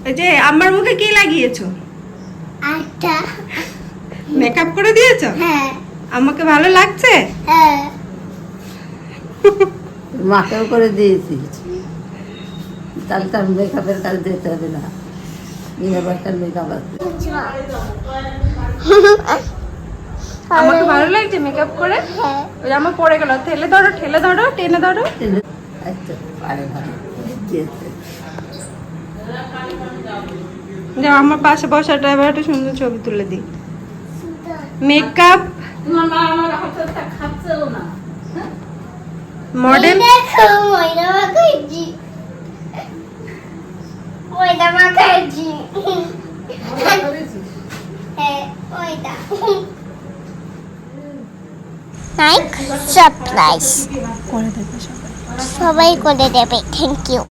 এই যে আমার মুখে কি লাগিয়েছো? আটা। মেকআপ করে দিয়েছো? হ্যাঁ। আমাকে ভালো লাগছে? হ্যাঁ। মাকেও করে দিয়েছি, তাহলে তার মেকআপের কাজ দিতে হবে না, বিনা পয়সার মেকআপ আছে। আমাকে ভালো লাগছে মেকআপ করে? হ্যাঁ। ওই আমার পড়ে গেল, ঠেলে ধরো, টেনে ধরো। আচ্ছা, পারে ভালো দিয়েছে। যাও আমার পাশে বসাটা এবার একটা সুন্দর ছবি তুলে দিই। Makeup model. দেখো ময়দা মাখাইছি। ময়দা মাখাইছি। হ্যাঁ, ময়দা। লাইক সাবস্ক্রাইব করে দেবে সবাই। সবাই করে দেবে, থ্যাংক ইউ।